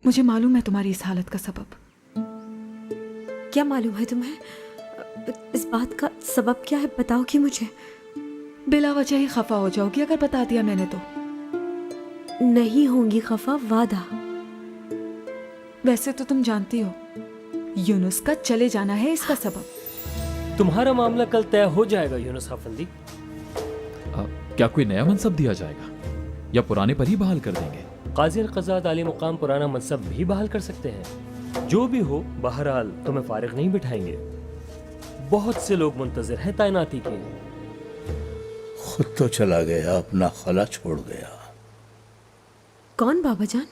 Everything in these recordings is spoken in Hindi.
मुझे मालूम है तुम्हारी इस हालत का सबब। क्या मालूम है तुम्हें? इस बात का सबब क्या है, बताओगी मुझे? बिला वजह ही खफा हो जाओगी अगर बता दिया मैंने तो। नहीं होंगी खफा, वादा। वैसे तो तुम जानती हो यूनुस का चले जाना है इसका सबब। तुम्हारा मामला कल तय हो जाएगा यूनुस अफंदी। क्या कोई नया मनसब दिया जाएगा या पुराने पर ही बहाल कर देंगे? काजी अल-क़ज़ात आली मुकाम पुराना मनसब भी बहाल कर सकते हैं। जो भी हो, बहरहाल तुम्हें फारिग नहीं बिठाएंगे। बहुत से लोग मुंतजिर हैं तैनाती के। खुद तो चला गया, अपना खला छोड़ गया। कौन बाबा जान?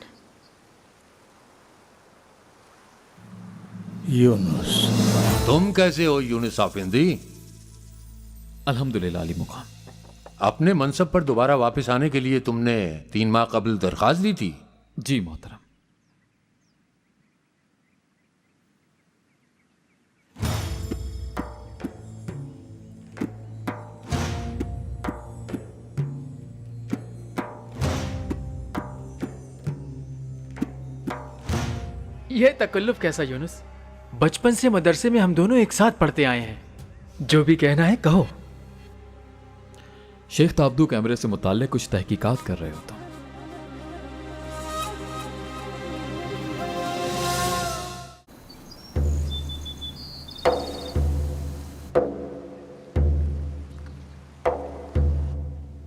यूनुस। तुम कैसे हो यूनुस आफिंदी? अल्हम्दुलिल्लाह अली मुकाम। अपने मनसब पर दोबारा वापस आने के लिए तुमने 3 माह कबल दरखास्त दी थी। जी मोहतरम। यह तकल्लुफ कैसा यूनुस? बचपन से मदरसे में हम दोनों एक साथ पढ़ते आए हैं। जो भी कहना है कहो। शेख ताबदू कैमरे से मुताल्लिक कुछ तहकीकात कर रहे हो तुम।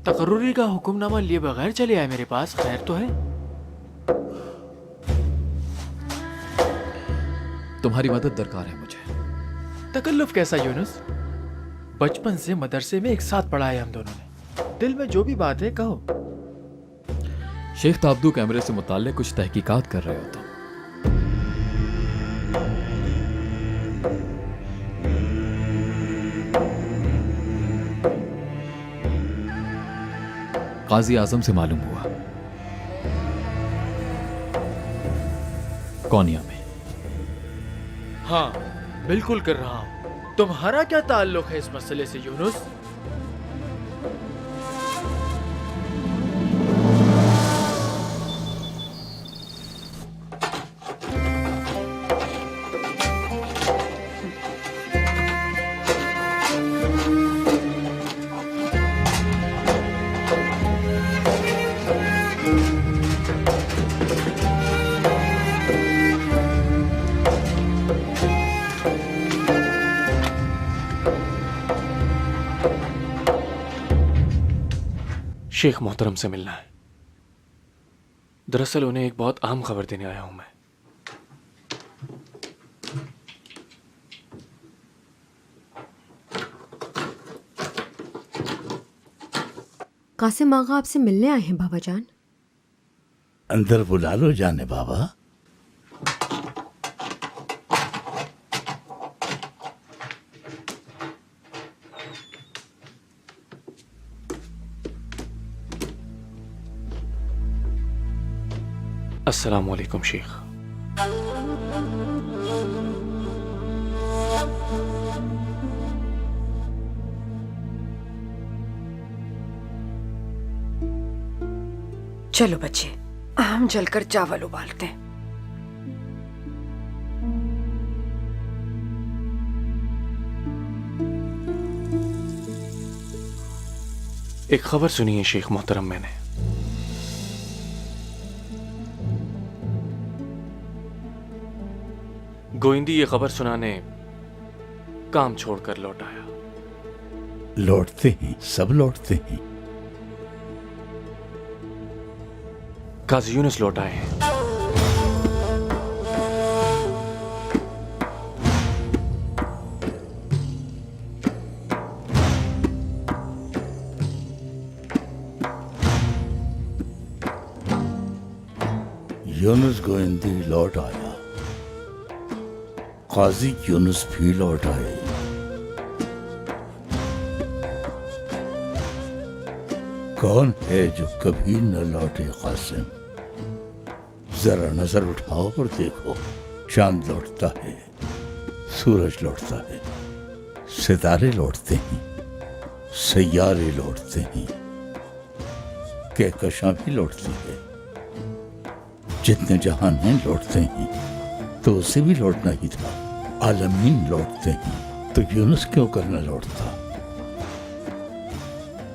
तकर्रुरी का हुक्मनामा लिए बगैर चले आए मेरे पास, खैर तो है? तुम्हारी मदद दरकार है मुझे। तकल्लुफ कैसा यूनुस? बचपन से मदरसे में एक साथ पढ़ा है हम दोनों ने। दिल में जो भी बात है कहो। शेख ताबदू कैमरे से मुताल्लिक कुछ तहकीकात कर रहे हो तुम। काजी आजम से मालूम हुआ कौनिया में। हाँ, बिल्कुल कर रहा हूं। तुम्हारा क्या ताल्लुक है इस मसले से यूनुस? शेख मोहतरम से मिलना है। दरअसल उन्हें एक बहुत अहम खबर देने आया हूं मैं। कासिम आगा आपसे मिलने आए हैं बाबा जान। अंदर बुला लो जाने बाबा। अस्सलाम वालेकुम शेख। चलो बच्चे, हम जलकर चावल उबालते हैं। एक खबर सुनी है शेख मोहतरम मैंने। गोइंदी ये खबर सुनाने काम छोड़कर लौट आया। लौटते हैं, सब लौटते हैं। काजी यूनुस लौट आए हैं। यूनुस गोइंदी लौट आया, काजी यूनुस भी लौट आए। कौन है जो कभी न लौटे कासिम? जरा नजर उठाओ और देखो। चांद लौटता है, सूरज लौटता है, सितारे लौटते हैं, सैयारे लौटते हैं, कहकशां भी लौटती है। जितने जहान हैं लौटते हैं, तो उसे भी लौटना ही था। आलमीन लौटते हैं, तो यूनुस क्यों करना लौटता?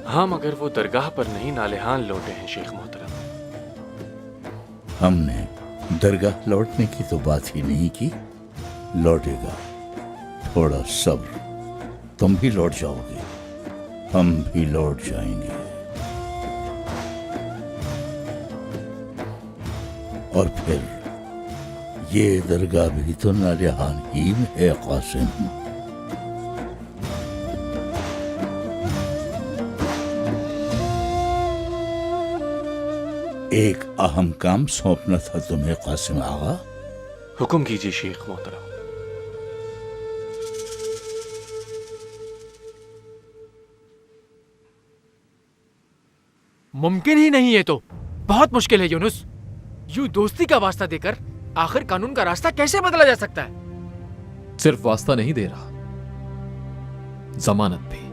हाँ, मगर वो दरगाह पर नहीं नालेहान लौटे हैं शेख मोहतरम। हमने दरगाह लौटने की तो बात ही नहीं की। लौटेगा, थोड़ा सब्र, तुम भी लौट जाओगे, हम भी लौट जाएंगे। और फिर ये दरगाह भी तो नालेहान ही में है कासिम। एक अहम काम सौंपना था तुम्हें कासिम आगा। हुक्म कीजिए शेख मोहतरम। मुमकिन ही नहीं है, तो बहुत मुश्किल है यूनुस। यूं दोस्ती का वास्ता देकर आखिर कानून का रास्ता कैसे बदला जा सकता है? सिर्फ वास्ता नहीं दे रहा, जमानत भी।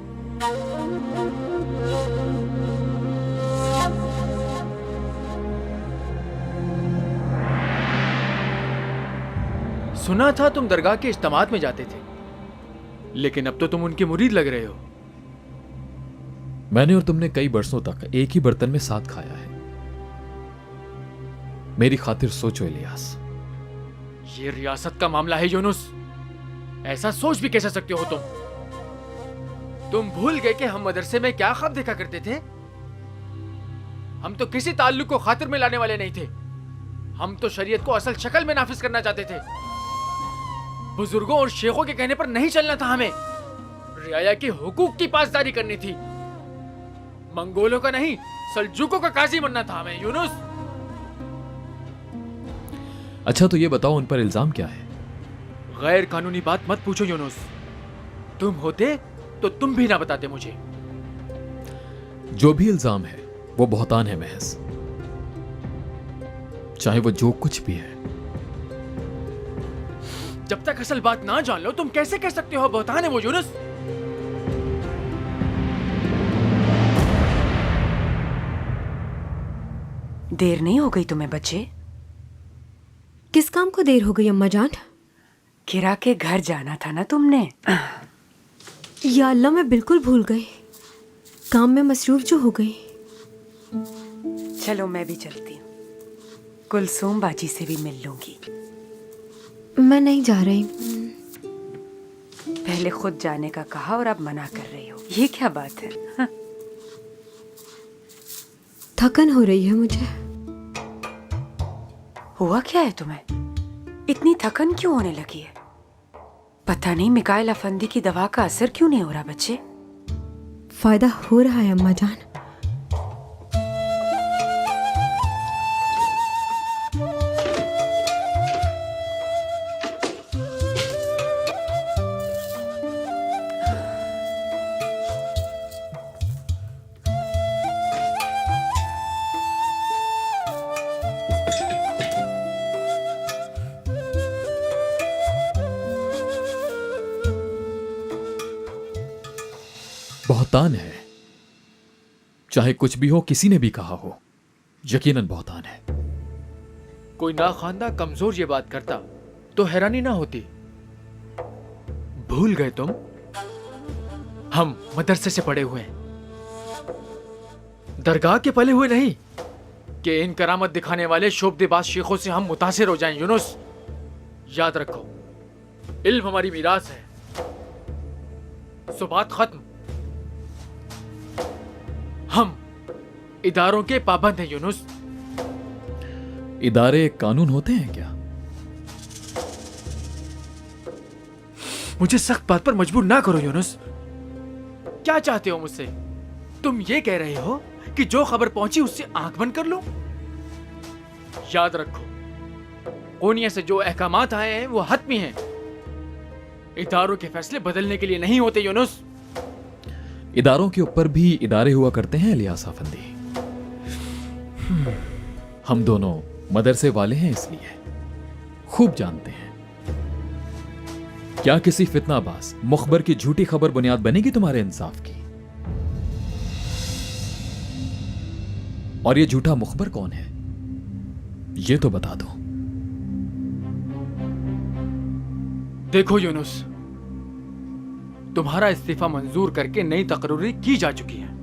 सुना था तुम दरगाह के इज्तिमात में जाते थे, लेकिन अब तो तुम उनके मुरीद लग रहे हो। मैंने और तुमने कई बरसों तक एक ही बर्तन में साथ खाया है। मेरी खातिर सोचो इलियास। ये रियासत का मामला है यूनुस, ऐसा सोच भी कैसे सकते हो तुम? तुम भूल गए कि हम मदरसे में क्या ख्वाब देखा करते थे? हम तो किसी ताल्लुक को खातिर में लाने वाले नहीं थे। हम तो शरीयत को असल शक्ल में नाफिज करना चाहते थे। बुजुर्गों और शेखों के कहने पर नहीं चलना था हमें। रियाया के हुकूक की पासदारी करनी थी। मंगोलों का नहीं, सल्जूकों का काजी बनना था हमें यूनुस। अच्छा, तो ये बताओ, उन पर इल्जाम क्या है? गैर कानूनी बात मत पूछो यूनुस। तुम होते तो तुम भी ना बताते मुझे। जो भी इल्जाम है वो बहतान है महज, चाहे वो जो कुछ भी है। जब तक असल बात ना जान लो, तुम कैसे कह सकते हो बहतान है वो यूनुस? देर नहीं हो गई तुम्हें बच्चे? किस काम को देर हो गई अम्मा जान? किरा के घर जाना था ना तुमने। या अल्लाह, मैं बिल्कुल भूल गई। काम में मसरूफ जो हो गई। चलो मैं भी चलती हूँ, कुलसूम बाजी से भी मिल लूंगी। मैं नहीं जा रही। पहले खुद जाने का कहा और अब मना कर रही हो, ये क्या बात है? हाँ। थकन हो रही है मुझे। हुआ क्या है तुम्हें? इतनी थकन क्यों होने लगी है? पता नहीं मिकाइल अफंदी की दवा का असर क्यों नहीं हो रहा बच्चे? फायदा हो रहा है अम्मा जान। बहतान है, चाहे कुछ भी हो, किसी ने भी कहा हो, यकीनन बहतान है। कोई नाखानदा कमजोर ये बात करता तो हैरानी ना होती। भूल गए तुम? हम मदरसे से पढ़े हुए हैं, दरगाह के पले हुए नहीं कि इन करामत दिखाने वाले शोबदेबाज शेखों से हम मुतासिर हो जाएं। यूनुस, याद रखो, इल्म हमारी मीरास है। सो बात खत्म। हम इदारों के पाबंद हैं यूनुस। इदारे कानून होते हैं क्या? मुझे सख्त बात पर मजबूर ना करो यूनुस। क्या चाहते हो मुझसे? तुम ये कह रहे हो कि जो खबर पहुंची उससे आंख बंद कर लो? याद रखो, कोनिया से जो अहकामात आए हैं वो हतमी हैं। इदारों के फैसले बदलने के लिए नहीं होते यूनुस। इदारों के ऊपर भी इदारे हुआ करते हैं इलियास अफंदी। हम दोनों मदरसे वाले हैं, इसलिए खूब जानते हैं। क्या किसी फितनाबाज मुखबर की झूठी खबर बुनियाद बनेगी तुम्हारे इंसाफ की? और ये झूठा मुखबर कौन है? ये तो बता दो। देखो यूनुस, तुम्हारा इस्तीफा मंजूर करके नई तकरीरी की जा चुकी है।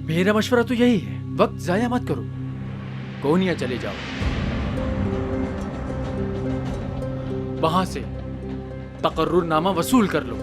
मेरा मशवरा तो यही है, वक्त जाया मत करो, कोनिया चले जाओ, वहां से तकर्रुरनामा वसूल कर लो।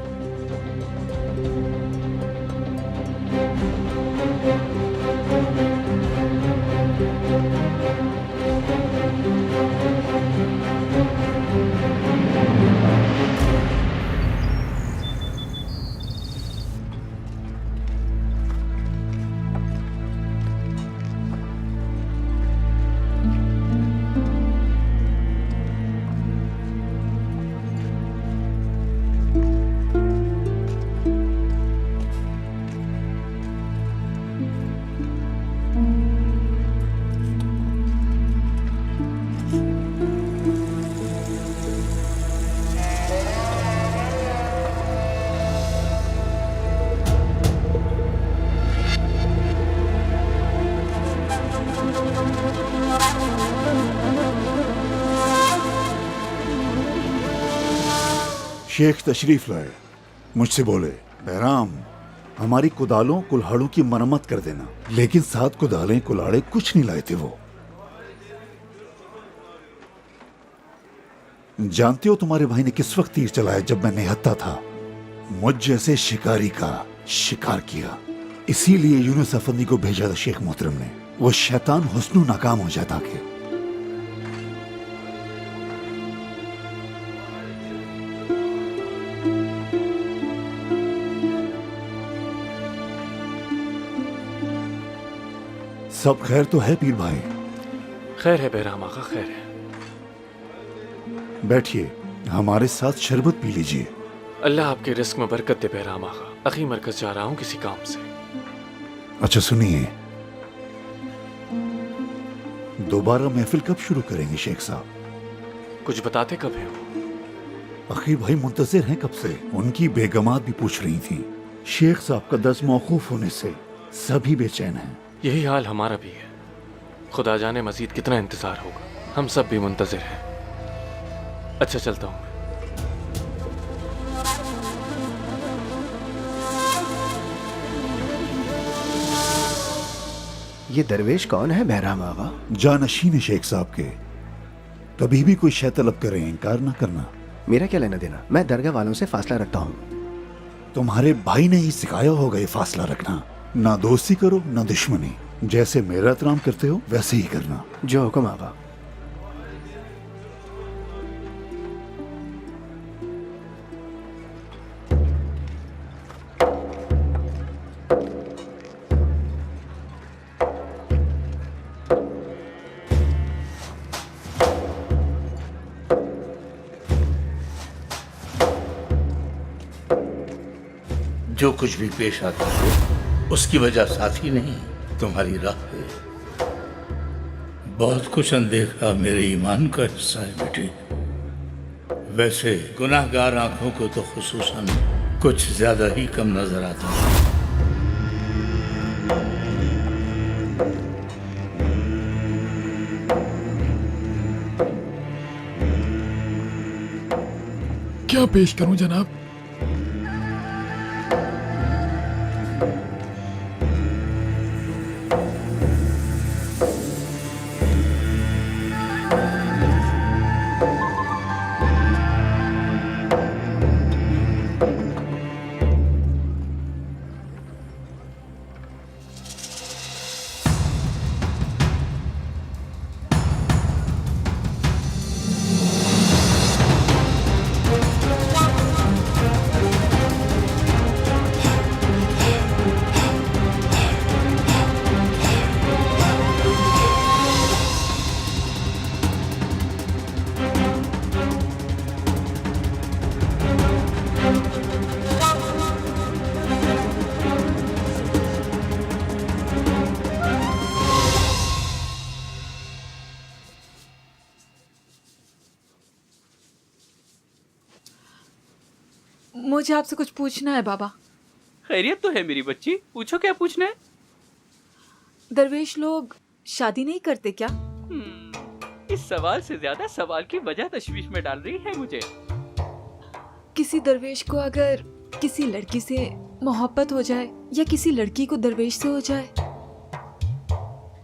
शेख तशरीफ लाए, मुझसे बोले, बहराम हमारी कुदालों कुल्हाड़ों की मरम्मत कर देना। लेकिन 7 कुदालें कुल्हाड़े कुछ नहीं लाए थे वो। जानते हो तुम्हारे भाई ने किस वक्त तीर चलाया? जब मैं निहत्था था। मुझ जैसे शिकारी का शिकार किया। इसीलिए यूनुस अफंदी को भेजा था शेख मोहतरम ने। वो शैतान हुस्नु नाकाम हो जाता कि सब खैर तो है पीर भाई? खैर है बहराम आका, खैर है। बैठिए, हमारे साथ शरबत पी लीजिए। अल्लाह आपके रिस्क में बरकत दे बहराम आका। अखी मरकज जा रहा हूँ किसी काम से। अच्छा सुनिए, दोबारा महफिल कब शुरू करेंगे शेख साहब? कुछ बताते कब है वो? अखी भाई मुंतजिर हैं कब से। उनकी बेगमात भी पूछ रही थी। शेख साहब का दर्ज मौकूफ होने से सभी बेचैन हैं। यही हाल हमारा भी है। खुदा जाने मजीद कितना इंतजार होगा। हम सब भी मुंतजिर हैं। अच्छा चलता हूँ। ये दरवेश कौन है बहराम आगा? जानशीन है शेख साहब के। कभी भी कोई शय तलब करे इनकार ना करना। मेरा क्या लेना देना? मैं दरगाह वालों से फासला रखता हूँ। तुम्हारे भाई ने ही सिखाया होगा ये फासला रखना। ना दोस्ती करो ना दुश्मनी। जैसे मेरा एहतराम करते हो वैसे ही करना। जो हुक्म आगा। जो कुछ भी पेश आता है उसकी वजह साथी नहीं, तुम्हारी राह है। बहुत कुछ अनदेखा मेरे ईमान का हिस्सा है बेटी। वैसे गुनाहगार आंखों को तो खुसूसन कुछ ज्यादा ही कम नजर आता है। क्या पेश करूं जनाब? मुझे आपसे कुछ पूछना है बाबा। खैरियत तो है मेरी बच्ची, पूछो क्या पूछना है। दरवेश लोग शादी नहीं करते क्या? इस सवाल से ज्यादा सवाल की वजह तशवीश में डाल रही है मुझे। किसी दरवेश को अगर किसी लड़की से मोहब्बत हो जाए या किसी लड़की को दरवेश से हो जाए,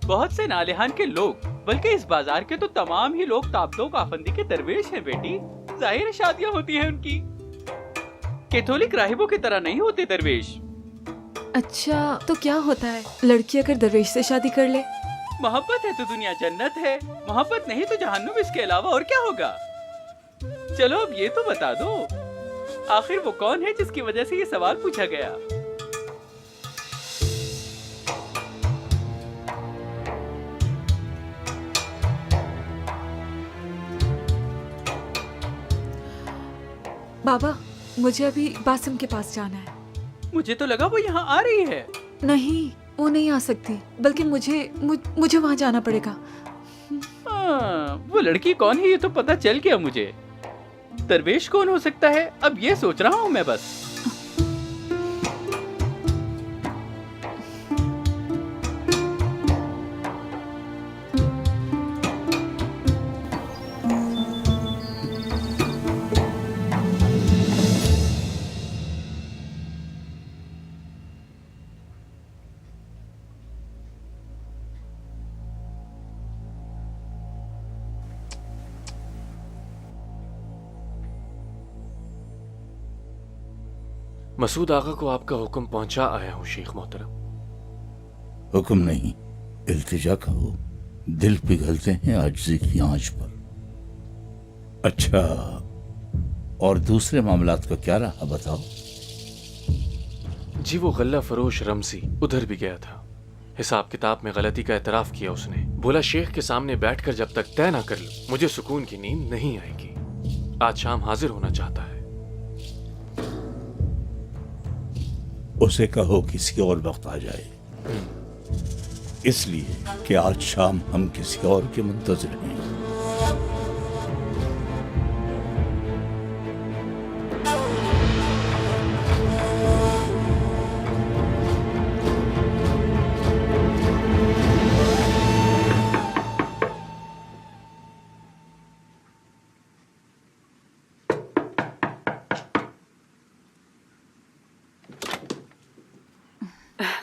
बहुत से नालिहान के लोग, बल्कि इस बाजार के तो तमाम ही लोग ताबदों काफंदी के दरवेश हैं बेटी। जाहिर शादियां होती हैं उनकी, कैथोलिक राहिबों की तरह नहीं होते दरवेश। अच्छा तो क्या होता है लड़की अगर दरवेश से शादी कर ले? मोहब्बत है तो दुनिया जन्नत है, मोहब्बत नहीं तो जहन्नुम, इसके अलावा और क्या होगा? चलो अब ये तो बता दो, आखिर वो कौन है जिसकी वजह से ये सवाल पूछा गया? बाबा मुझे अभी बासिम के पास जाना है। मुझे तो लगा वो यहाँ आ रही है। नहीं, वो नहीं आ सकती, बल्कि मुझे वहाँ जाना पड़ेगा। वो लड़की कौन है ये तो पता चल गया मुझे। दरवेश कौन हो सकता है अब ये सोच रहा हूँ मैं बस। मसूद आगा को आपका हुक्म पहुंचा आया हूँ शेख मोहतरम। हुक्म नहीं, इल्तिजा कहो। दिल पिघलते हैं आजिज़ी की आंच पर। अच्छा, और दूसरे मामलात का क्या रहा बताओ। जी वो गल्ला फरोश रमजी उधर भी गया था। हिसाब किताब में गलती का एतराफ किया उसने। बोला शेख के सामने बैठकर जब तक तय ना कर लो मुझे सुकून की नींद नहीं आएगी। आज शाम हाजिर होना चाहता है। उसे कहो किसी और वक्त आ जाए, इसलिए कि आज शाम हम किसी और के मुंतज़िर हैं।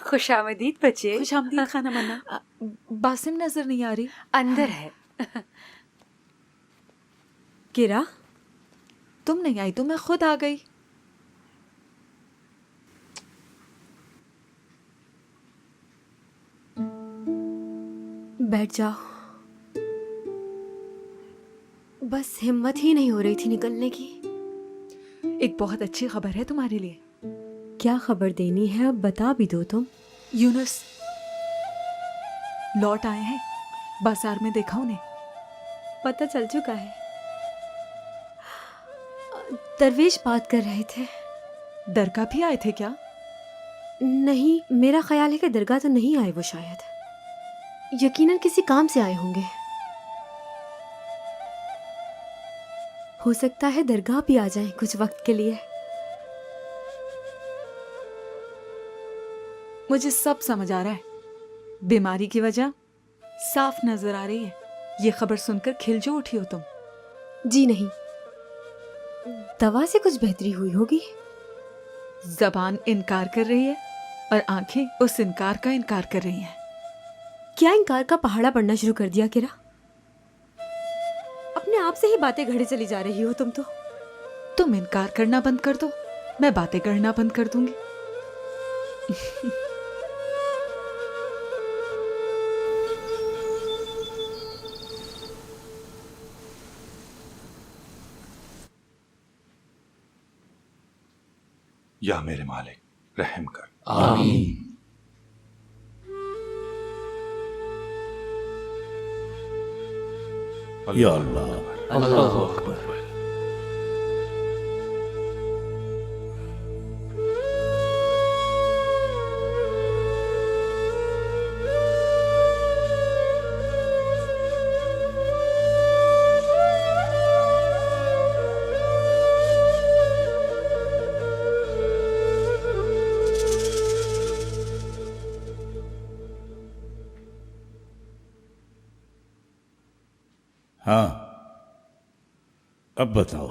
खुशामदीद बच्चे। खुशामदीद खाना मन्ना। बासिम नजर नहीं आ रही। अंदर है। किरा, तुम नहीं आई तो मैं खुद आ गई। बैठ जाओ। बस हिम्मत ही नहीं हो रही थी निकलने की। एक बहुत अच्छी खबर है तुम्हारे लिए। क्या खबर देनी है अब बता भी दो तुम। यूनुस लौट आए हैं। बाजार में देखा उन्हें। पता चल चुका है। दरवेश बात कर रहे थे। दरगाह भी आए थे क्या? नहीं, मेरा ख्याल है कि दरगाह तो नहीं आए वो, शायद यकीनन किसी काम से आए होंगे। हो सकता है दरगाह भी आ जाएं कुछ वक्त के लिए। मुझे सब समझ आ रहा है। बीमारी की वजह साफ नजर आ रही है। ये खबर सुनकर खिलजो उठी हो तुम। जी नहीं, दवा से कुछ बेहतरी हुई होगी। जबान इनकार कर रही है और आंखें उस इनकार का इनकार कर रही हैं। क्या इनकार का पहाड़ा पड़ना शुरू कर दिया किरा? अपने आप से ही बातें घड़े चली जा रही हो तुम तो। तुम इनकार करना बंद कर दो, मैं बातें करना बंद कर दूंगी। या मेरे मालिक रहम कर। आमीन। या अल्लाह। अल्लाहु अकबर। हाँ, अब बताओ,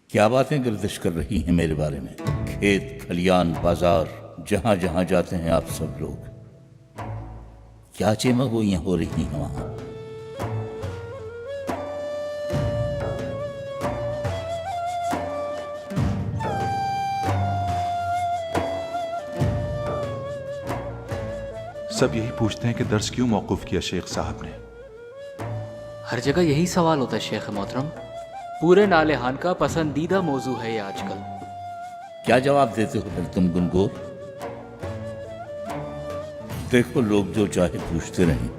क्या बातें गर्दिश कर रही हैं मेरे बारे में? खेत, खलियान, बाजार, जहां जहां जाते हैं आप सब लोग, क्या चेमगोइयां हो रही हैं वहां? सब यही पूछते हैं कि दर्स क्यों मौकूफ किया शेख साहब ने। हर जगह यही सवाल होता है शेख मोहतरम। पूरे नालेहान का पसंदीदा मौजू है ये आजकल। क्या जवाब देते हो फिर तुम गुनगोर? देखो, लोग जो चाहे पूछते रहें।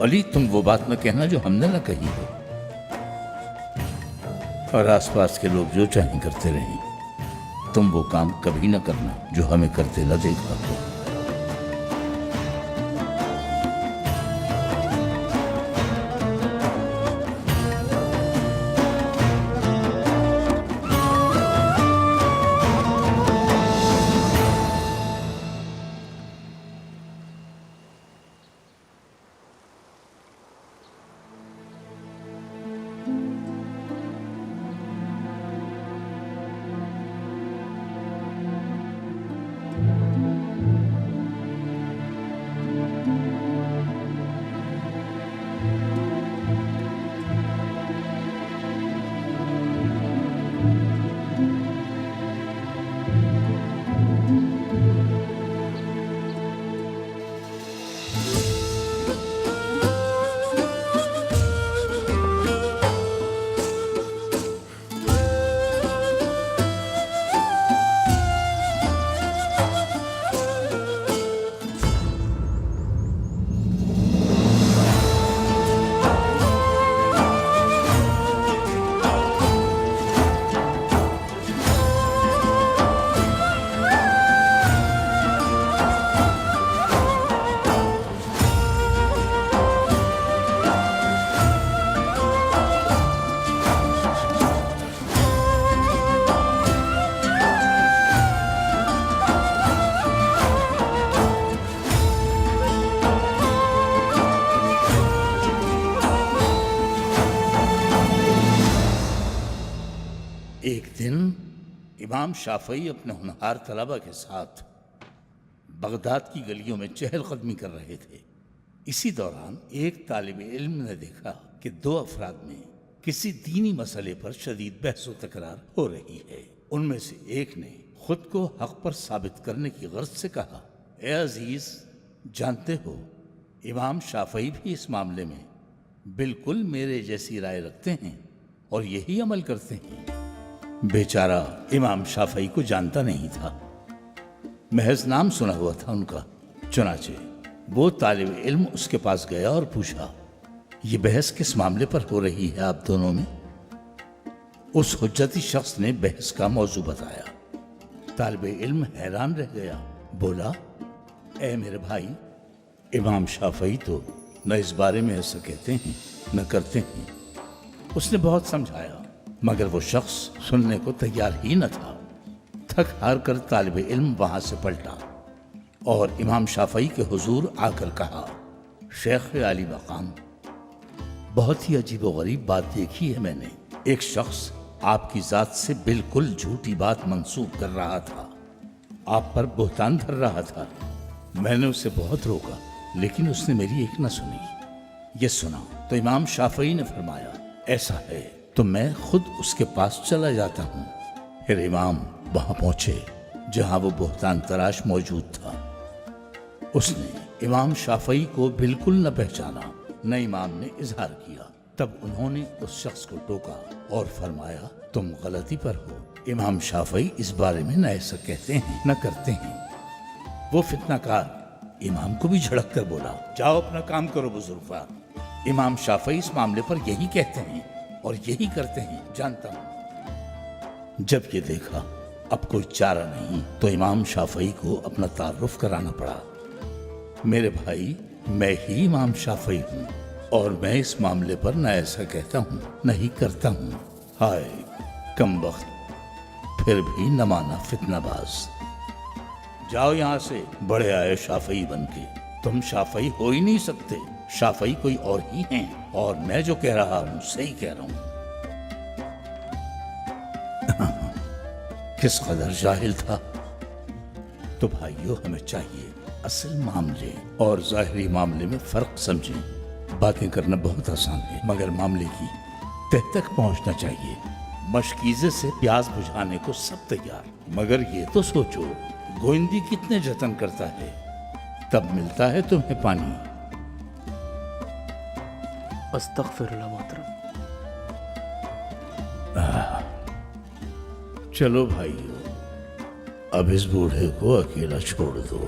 अली, तुम वो बात न कहना जो हमने न कही हो, और आसपास के लोग जो चाहे करते रहें। तुम वो काम कभी न करना जो हमें करते न देखा हो। एक दिन इमाम शाफई अपने होनहार तलबा के साथ बगदाद की गलियों में चहलकदमी कर रहे थे। इसी दौरान एक तालिब इल्म ने देखा कि दो अफराद में किसी दीनी मसले पर शदीद बहस व तकरार हो रही है। उनमें से एक ने खुद को हक पर साबित करने की गर्ज से कहा, ए अजीज, जानते हो इमाम शाफई भी इस मामले में बिल्कुल मेरे जैसी राय रखते हैं और यही अमल करते हैं। बेचारा इमाम शाफई को जानता नहीं था, महज नाम सुना हुआ था उनका। चुनाचे वो तालिब इल्म उसके पास गया और पूछा, ये बहस किस मामले पर हो रही है आप दोनों में? उस हुज्जती शख्स ने बहस का मौजू बताया। तालिब इल्म हैरान रह गया, बोला, ए मेरे भाई, इमाम शाफई तो न इस बारे में ऐसा कहते हैं न करते हैं। उसने बहुत समझाया मगर वो शख्स सुनने को तैयार ही न था। थक हार कर तालिब इल्म वहां से पलटा और इमाम शाफई के हुजूर आकर कहा, शेख आली मकाम, बहुत ही अजीब व गरीब बात देखी है मैंने। एक शख्स आपकी जात से बिल्कुल झूठी बात मंसूब कर रहा था, आप पर बुहतान धर रहा था। मैंने उसे बहुत रोका लेकिन उसने मेरी एक न सुनी। ये सुना तो इमाम शाफई ने फरमाया, ऐसा है तो मैं खुद उसके पास चला जाता हूँ। फिर इमाम वहां पहुंचे जहां वो बुहतान तराश मौजूद था। उसने इमाम शाफई को बिल्कुल न पहचाना, न इमाम ने इजहार किया। तब उन्होंने उस शख्स को टोका और फरमाया, तुम गलती पर हो, इमाम शाफई इस बारे में न ऐसा कहते हैं न करते हैं। वो फितनाकार इमाम को भी झड़क कर बोला, जाओ अपना काम करो बुजुर्ग। इमाम शाफई इस मामले पर यही कहते हैं और यही करते हैं, जानता हूं। जब ये देखा अब कोई चारा नहीं तो इमाम शाफई को अपना तारुफ कराना पड़ा। मेरे भाई, मैं ही इमाम शाफई हूँ और मैं इस मामले पर न ऐसा कहता हूँ न ही करता हूँ। हाय कमबख्त, फिर भी न माना फितनाबाज। जाओ यहाँ से, बड़े आए शाफई बन के। तुम शाफई हो ही नहीं सकते। शाफई कोई और ही हैं और मैं जो कह रहा हूं सही कह रहा हूं। किस कदर जाहिल था। तो भाइयों, हमें चाहिए असल मामले और जाहिरी मामले में फर्क समझें। बातें करना बहुत आसान है, मगर मामले की तह तक पहुंचना चाहिए। मशकीजे से प्यास बुझाने को सब तैयार, मगर ये तो सोचो गोविंदी कितने जतन करता है, तब मिलता है तुम्हें पानी। अस्तगफिरुल्लाह मोहतरम। चलो भाइयों, अब इस बूढ़े को अकेला छोड़ दो।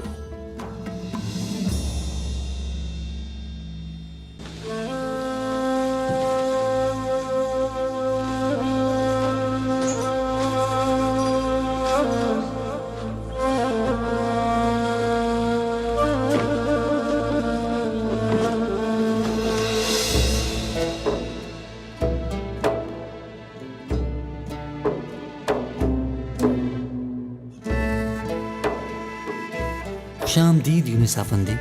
खुशामदीद यूनुस अफंदी।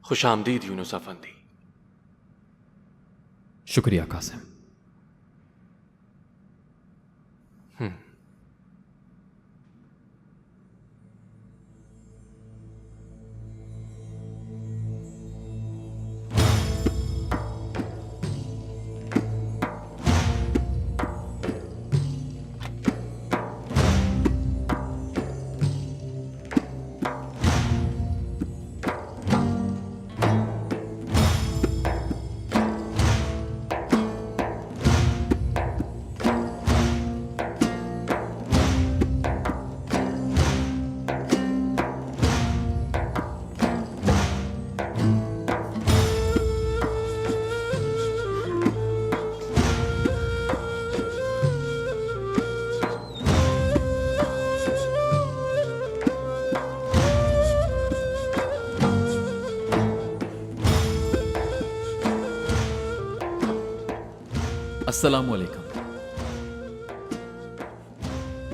खुशामदीद यूनुस अफंदी। शुक्रिया कासिम। अस्सलामु अलैकुम।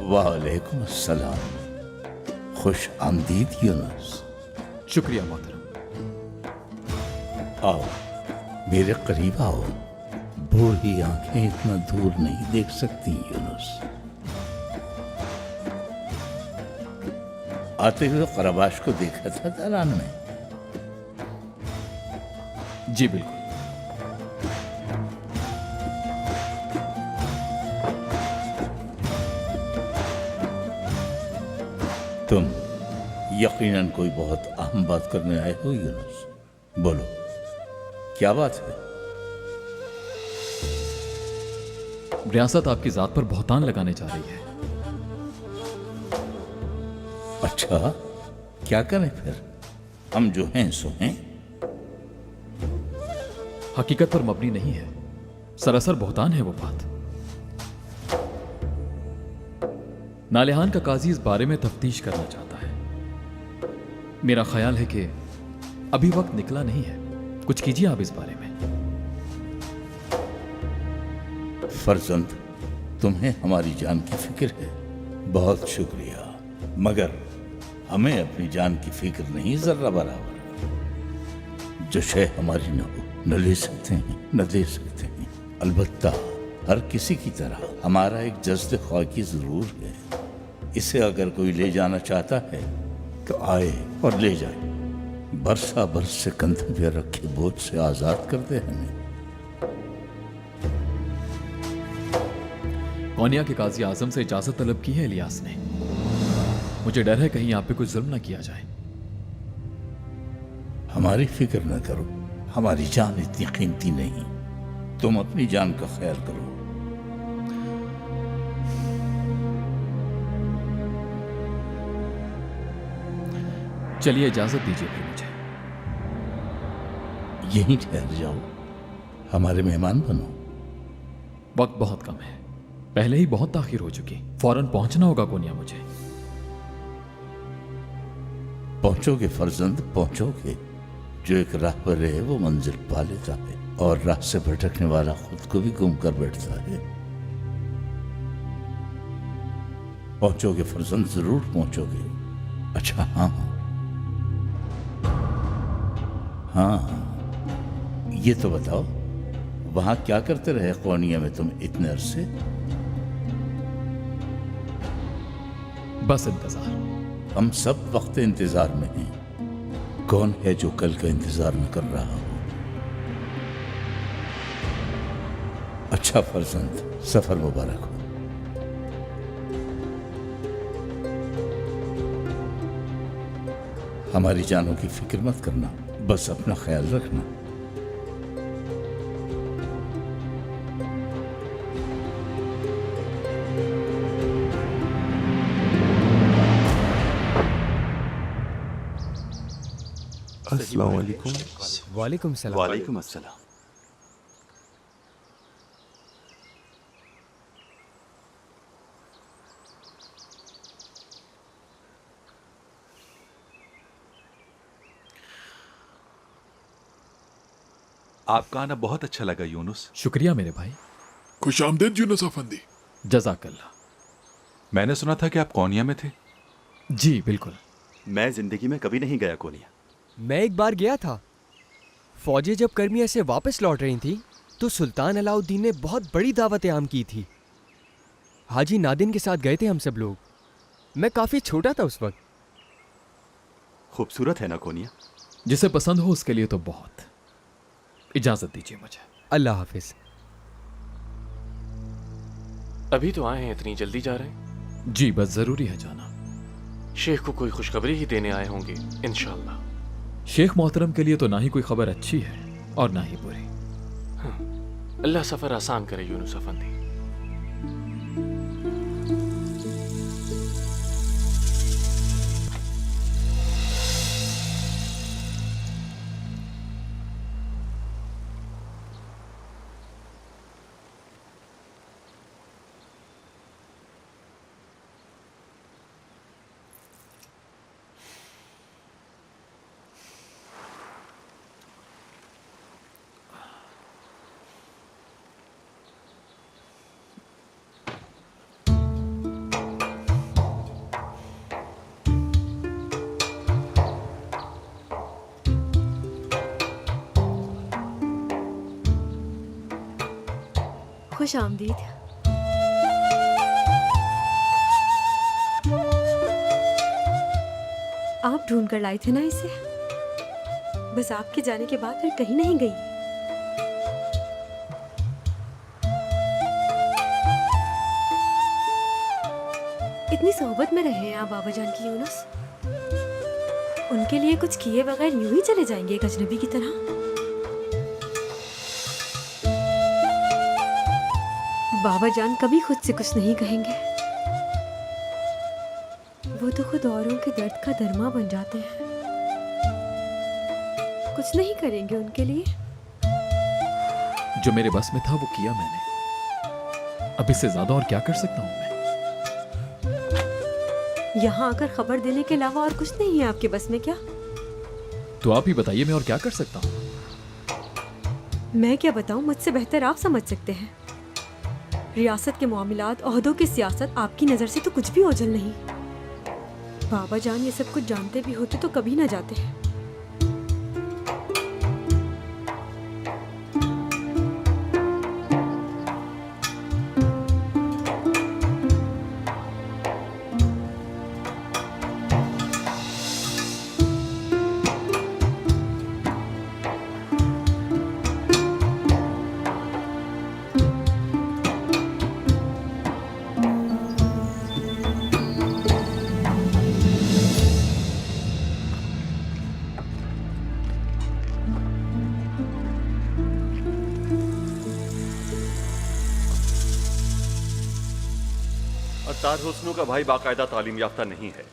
वालेकुम अस्सलाम। खुश आमदीद यूनुस। शुक्रिया मोहतरम। आओ, मेरे करीब आओ। बूढ़ी आंखें इतना दूर नहीं देख सकती यूनुस। आते हुए खरबाश को देखा था दालान में? जी बिल्कुल। तुम यकीनन कोई बहुत अहम बात करने आए हो यूनुस। बोलो, क्या बात है? रियासत आपकी जात पर बहुतान लगाने जा रही है। अच्छा, क्या करें फिर? हम जो हैं सो हैं। हकीकत पर मबनी नहीं है, सरासर बहुतान है वो बात। नालिहान का काजी इस बारे में तफ्तीश करना चाहता है। मेरा ख्याल है कि अभी वक्त निकला नहीं है, कुछ कीजिए आप इस बारे में। फर्जंद, तुम्हें हमारी जान की फिक्र है, बहुत शुक्रिया, मगर हमें अपनी जान की फिक्र नहीं जर्रा बराबर। जो शय हमारी न हो, न ले सकते हैं न दे सकते हैं। अलबत्ता हर किसी की तरह हमारा एक जज्ब ख्वाकी जरूर है। इसे अगर कोई ले जाना चाहता है तो आए और ले जाए। बरसा बरस से कंधे पे रखे बोझ से आजाद कर दे हमें। कौनिया के काजी आजम से इजाजत तलब की है इलियास ने। मुझे डर है कहीं आप पे कोई जुल्म ना किया जाए। हमारी फिक्र न करो, हमारी जान इतनी कीमती नहीं। तुम अपनी जान का ख्याल करो। चलिए इजाजत दीजिए फिर मुझे। यहीं ठहर जाओ, हमारे मेहमान बनो। वक्त बहुत कम है, पहले ही बहुत ताखिर हो चुकी, फौरन पहुंचना होगा कोनिया मुझे। पहुंचोगे फर्जंद, पहुंचोगे। जो एक राह पर है वो मंजिल पा लेता है, और राह से भटकने वाला खुद को भी गुम कर बैठता है। पहुंचोगे फर्जंद, जरूर पहुंचोगे। अच्छा हाँ हाँ, ये तो बताओ, वहां क्या करते रहे कोनिया में तुम इतने अरसे? बस इंतजार। हम सब वक्त इंतजार में हैं। कौन है जो कल का इंतजार न कर रहा हो? अच्छा फर्जंद, सफर मुबारक हो। हमारी जानों की फिक्र मत करना, बस अपना ख्याल रखना। अस्सलाम वालेकुम। वालेकुम सलाम। वालेकुम अस्सलाम। आपका आना बहुत अच्छा लगा यूनुस। शुक्रिया मेरे भाई। खुश आमदीद यूनुस अफंदी। जज़ाकल्लाह। मैंने सुना था कि आप कोनिया में थे। जी बिल्कुल। मैं जिंदगी में कभी नहीं गया कोनिया। मैं एक बार गया था। फौजें जब कर्मिया से वापस लौट रही थी तो सुल्तान अलाउद्दीन ने बहुत बड़ी दावत आम की थी। हाजी नादिन के साथ गए थे हम सब लोग। मैं काफी छोटा था उस वक्त। खूबसूरत है ना कोनिया? जिसे पसंद हो उसके लिए तो बहुत। इजाजत दीजिए मुझे। अल्लाह हाफिज। अभी तो आए हैं, इतनी जल्दी जा रहे हैं? जी बस जरूरी है जाना। शेख को कोई खुशखबरी ही देने आए होंगे इंशाल्लाह। शेख मोहतरम के लिए तो ना ही कोई खबर अच्छी है और ना ही बुरी। हाँ, अल्लाह सफर आसान करे यूनुस अफंदी। खुश आमदीद। आप ढूंढ कर लाए थे ना इसे? बस आपके जाने के बाद फिर कहीं नहीं गई। इतनी सोहबत में रहे हैं आप बाबा जान की यूनुस। उनके लिए कुछ किए बगैर यूं ही चले जाएंगे एक अजनबी की तरह? बाबा जान कभी खुद से कुछ नहीं कहेंगे। वो तो खुद औरों के दर्द का दरमा बन जाते हैं। कुछ नहीं करेंगे उनके लिए? जो मेरे बस में था वो किया मैंने। अब इससे ज्यादा और क्या कर सकता हूं मैं? यहाँ आकर खबर देने के अलावा और कुछ नहीं है आपके बस में क्या? तो आप ही बताइए, मैं और क्या कर सकता हूँ? मैं क्या बताऊं, मुझसे बेहतर आप समझ सकते हैं। रियासत के मामलात, ओहदों की सियासत आपकी नज़र से तो कुछ भी ओझल नहीं। बाबा जान ये सब कुछ जानते भी होते तो कभी ना जाते हैं। अत्तार हुस्नु का भाई बाकायदा तालीम याफ्ता नहीं है।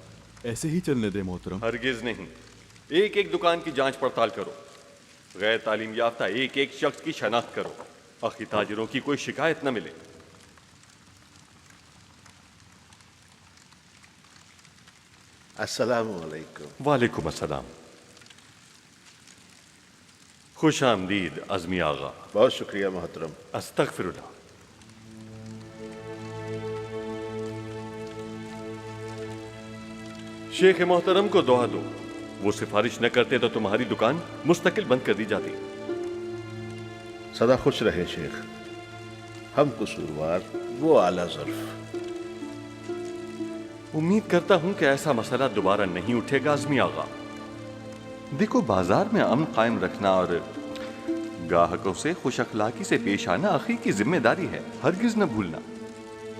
ऐसे ही चलने दे मोहतरम। हरगिज नहीं, एक एक दुकान की जांच पड़ताल करो, गैर तालीम याफ्ता एक एक शख्स की शनाख्त करो, आखिर ताजिरों की कोई शिकायत न मिले। अस्सलामु अलैकुम। वालेकुम अस्सलाम। खुश आमदीद अज़मी आगा। बहुत शुक्रिया मोहतरम। अस्तगफिरुल्लाह। शेख मोहतरम को दुआ दो, वो सिफारिश न करते तो तुम्हारी दुकान मुस्तकिल बंद कर दी जाती। सदा खुश रहे शेख। हम कसूरवार, वो आला ज़र्फ। उम्मीद करता हूं कि ऐसा मसला दोबारा नहीं उठेगा अज़मी आगा। देखो, बाजार में अमन कायम रखना और ग्राहकों से खुश अखलाकी से पेश आना आखिर की जिम्मेदारी है, हरगिज न भूलना।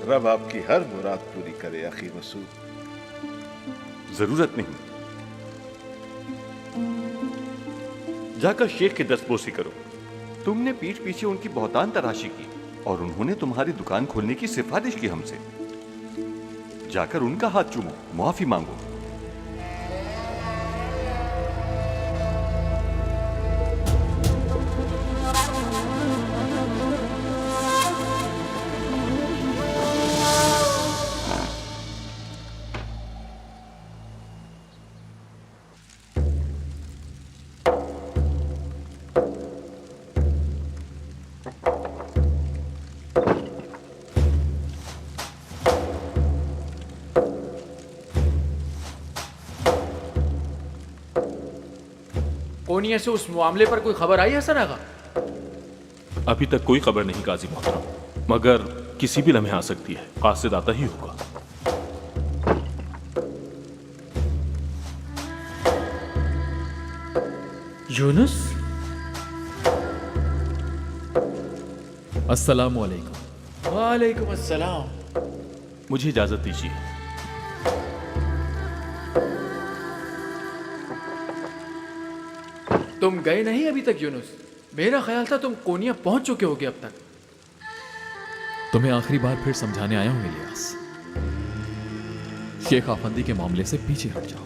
रब आपकी हर मुराद पूरी करे अखी मसूद। जरूरत नहीं, जाकर शेख की दस्तबोसी करो। तुमने पीठ पीछे उनकी बहुतान तराशी की और उन्होंने तुम्हारी दुकान खोलने की सिफारिश की हमसे। जाकर उनका हाथ चूमो, माफी मांगो। कोनिया से उस मामले पर कोई खबर आई हसन आगा? अभी तक कोई खबर नहीं काजी मोहतरम, मगर किसी भी लम्हे आ सकती है। कासिद आता ही होगा। यूनुस, अस्सलामु अलैकुम। वालेकुम अस्सलाम। मुझे इजाजत दीजिए। तुम गए नहीं अभी तक यूनुस? मेरा ख्याल था तुम कोनिया पहुंच चुके होगे अब तक। तुम्हें आखिरी बार फिर समझाने आया हूं इलियास, शेख आफंदी के मामले से पीछे हट जाओ।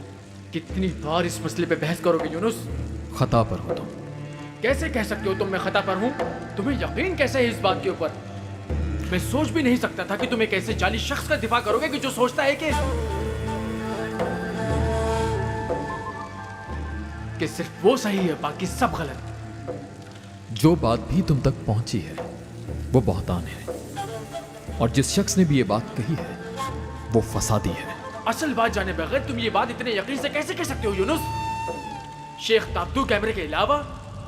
कितनी बार इस मसले पे बहस करोगे यूनुस? खता पर हो तुम। कैसे कह सकते हो तुम मैं खता पर हूं? तुम्हें यकीन कैसे है इस बात के ऊपर? मैं सोच भी नहीं सकता था कि तुम एक ऐसे जाली शख्स का दिफा करोगे कि जो सोचता है कि सिर्फ वो सही है, बाकी सब गलत। जो बात भी तुम तक पहुंची है वो बहुतान है, और जिस शख्स ने भी ये बात कही है वो फसादी है। असल बात जाने बगैर तुम ये बात इतने यकीन से कैसे कह सकते हो यूनुस? शेख ताब्दू कैमरे के अलावा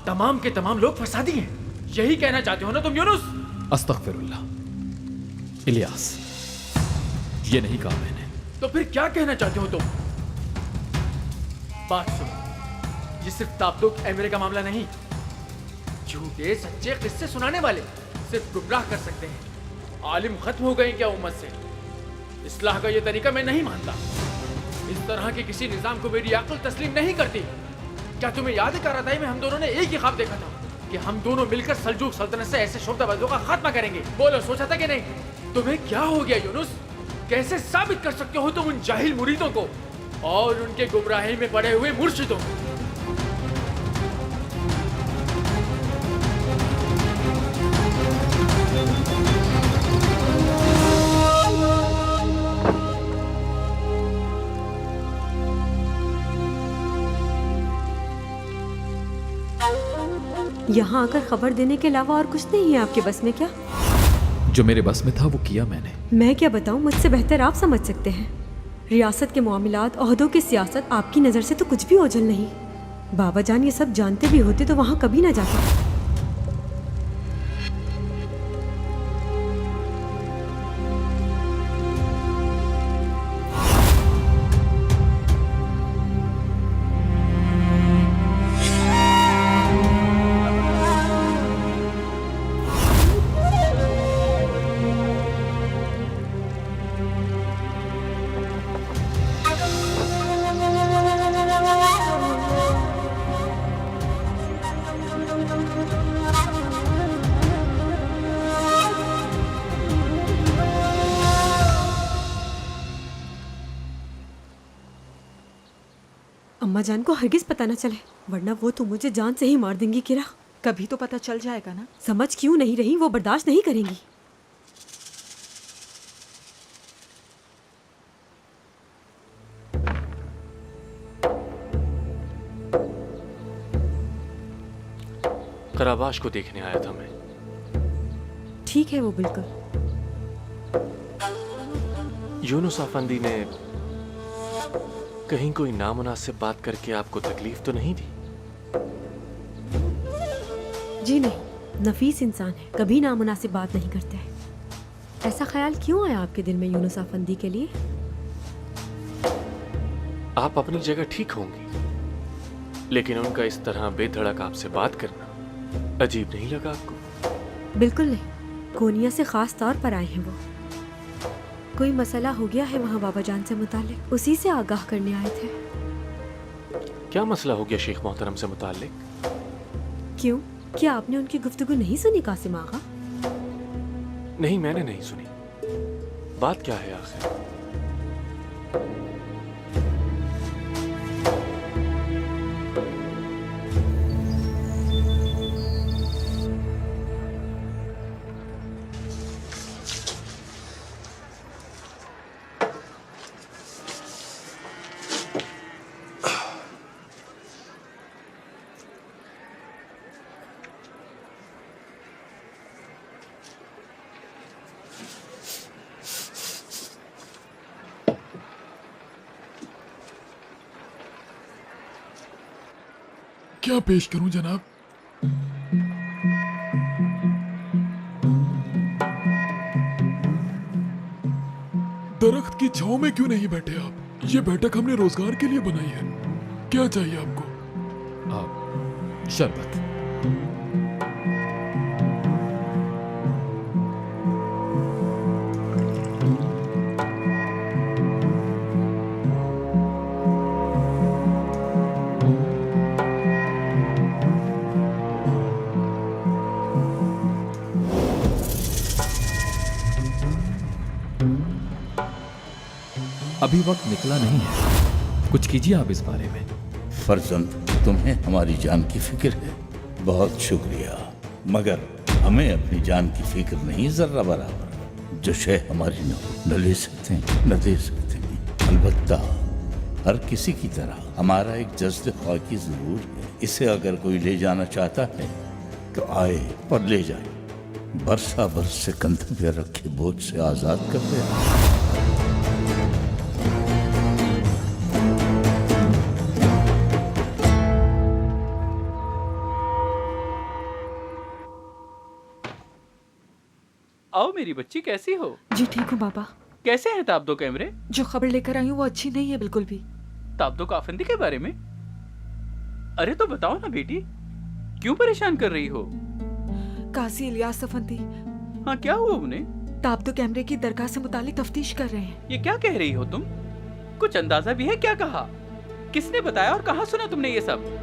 तमाम के तमाम लोग फसादी हैं, यही कहना चाहते हो ना तुम यूनुस? अस्तगफिरुल्लाह इलियास, ये नहीं कहा मैंने। तो फिर क्या कहना चाहते हो तुम? बात सुनो, ये सिर्फ ताब्दू कैमरे का मामला नहीं। झूठे सच्चे किस्से सुनाने वाले सिर्फ गुमराह कर सकते हैं। आलिम खत्म हो गए क्या उम्मत से? इस्लाह का ये तरीका मैं नहीं मानता। इस तरह के किसी निजाम को मेरी अक्ल तस्लीम नहीं करती। क्या तुम्हें याद है कारदाई में हम दोनों ने एक ही ख्वाब देखा था कि हम दोनों मिलकर सल्जूक सल्तनत से ऐसे शोबदाबाजों का खात्मा करेंगे? बोलो, सोचा था कि नहीं? तुम्हें क्या हो गया यूनुस? कैसे साबित कर सकते हो तुम उन जाहिल मुरीदों को और उनके गुमराही में पड़े हुए मुर्शिदों को? यहाँ आकर खबर देने के अलावा और कुछ नहीं है आपके बस में क्या? जो मेरे बस में था वो किया मैंने। मैं क्या बताऊँ, मुझसे बेहतर आप समझ सकते हैं। रियासत के मामलात, ओहदों की सियासत आपकी नज़र से तो कुछ भी ओझल नहीं। बाबा जान ये सब जानते भी होते तो वहाँ कभी ना जाते। अम्मा जान को हरगिज पता न चले, वरना वो तो मुझे जान से ही मार देंगी। किरा, कभी तो पता चल जाएगा ना। समझ क्यों नहीं रही, वो बर्दाश्त नहीं करेंगी। कराबाश को देखने आया था मैं। ठीक है वो बिल्कुल। यूनुस अफंदी ने कहीं कोई नामुनासिब बात करके आपको तकलीफ तो नहीं दी? जी नहीं, नफीस इंसान है, कभी नामुनासिब बात नहीं करते हैं। ऐसा ख्याल क्यों आया आपके दिल में यूनुस अफंदी के लिए? आप अपनी जगह ठीक होंगी, लेकिन उनका इस तरह बेधड़क आपसे बात करना अजीब नहीं लगा आपको? बिल्कुल नहीं, कोनिया से खास तौर पर आए हैं वो। कोई मसला हो गया है वहाँ बाबा जान से मुतालिक, उसी से आगाह करने आए थे। क्या मसला हो गया शेख मोहतरम से मुतालिक? क्यों, क्या आपने उनकी गुफ्तगू नहीं सुनी कासिम आगा? नहीं, मैंने नहीं सुनी। बात क्या है आखिर? क्या पेश करूं जनाब? दरख्त की छांव में क्यों नहीं बैठे आप? ये बैठक हमने रोजगार के लिए बनाई है। क्या चाहिए आपको? शरबत। अभी वक्त निकला नहीं है, कुछ कीजिए आप इस बारे में। फर्जंद, तुम्हें हमारी जान की फिक्र है, बहुत शुक्रिया, मगर हमें अपनी जान की फिक्र नहीं जर्रा बराबर। जो शय हमारी न ले सकते हैं न दे सकते हैं। अलबत्ता हर किसी की तरह हमारा एक जज्ब ख्वाकी जरूर है। इसे अगर कोई ले जाना चाहता है तो आए और ले जाए, बरसा बरस से कंधे पे रखे बोझ से आजाद कर दे। आओ मेरी बच्ची, कैसी हो? जी ठीक हूँ बाबा। कैसे हैं ताब्दो कैमरे? जो खबर लेकर आई हूँ वो अच्छी नहीं है बिल्कुल भी। ताब्दो काफंदी के बारे में? अरे तो बताओ ना बेटी, क्यों परेशान कर रही हो? काजी इलियास अफंदी। हाँ, क्या हुआ उन्हें? ताब्दो कैमरे की दरगाह से मुतालिक तफ्तीश कर रहे हैं। ये क्या कह रही हो तुम? कुछ अंदाजा भी है? क्या कहा? किसने बताया और कहाँ सुना तुमने ये सब?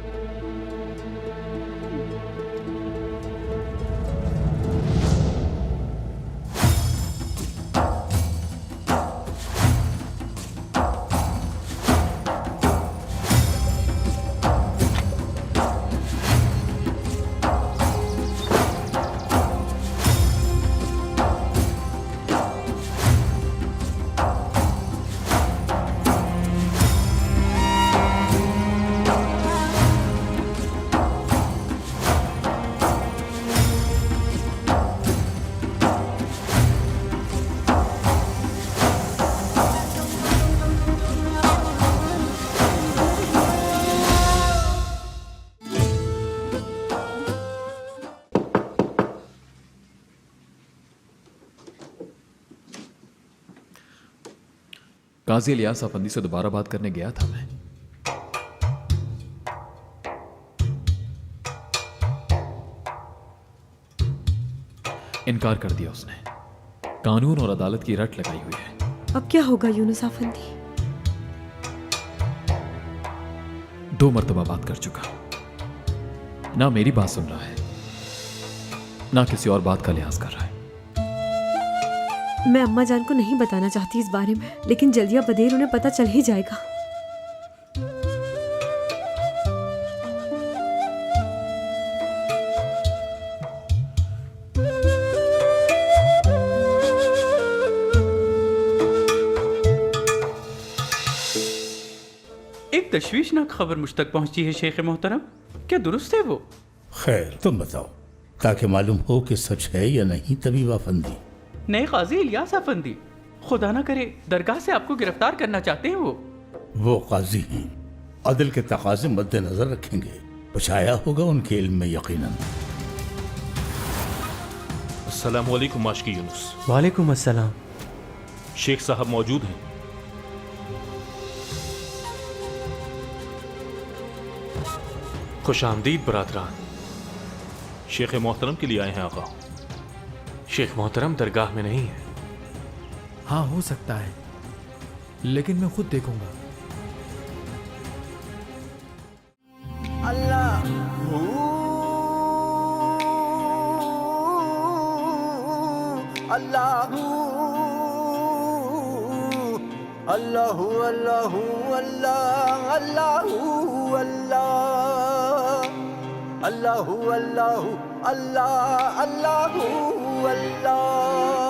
काजी इलियास अफंदी से दोबारा बात करने गया था मैं। इनकार कर दिया उसने। कानून और अदालत की रट लगाई हुई है। अब क्या होगा यूनुस अफंदी? 2 मरतबा बात कर चुका, ना मेरी बात सुन रहा है ना किसी और बात का लिहाज कर रहा है। मैं अम्मा जान को नहीं बताना चाहती इस बारे में, लेकिन जल्दिया बदेर उन्हें पता चल ही जाएगा। तशवीशनाक खबर मुझ तक पहुंची है शेख मोहतरम। क्या दुरुस्त है वो? खैर तुम बताओ, ताकि मालूम हो कि सच है या नहीं। तबीब अफंदी, नए काजी इलियास अफंदी, खुदा ना करे दरगाह से आपको गिरफ्तार करना चाहते हैं वो काजी हैं, अदल के तकाजे मद्देनजर रखेंगे। कुछ आया होगा उनके इल्म में यकीनन। अस्सलाम वालेकुम माशकी यूनुस। वालेकुम अस्सलाम। शेख साहब मौजूद हैं? खुश आमदीद बरादरान। शेख मोहतरम के लिए आए हैं आका। शेख मोहतरम दरगाह में नहीं है। हाँ हो सकता है, लेकिन मैं खुद देखूंगा। अल्लाह अल्लाह अल्लाह अल्लाह अल्लाह अल्लाह अल्लाह अल्लाह अल्लाह अल्लाह अल्लाह अल्लाह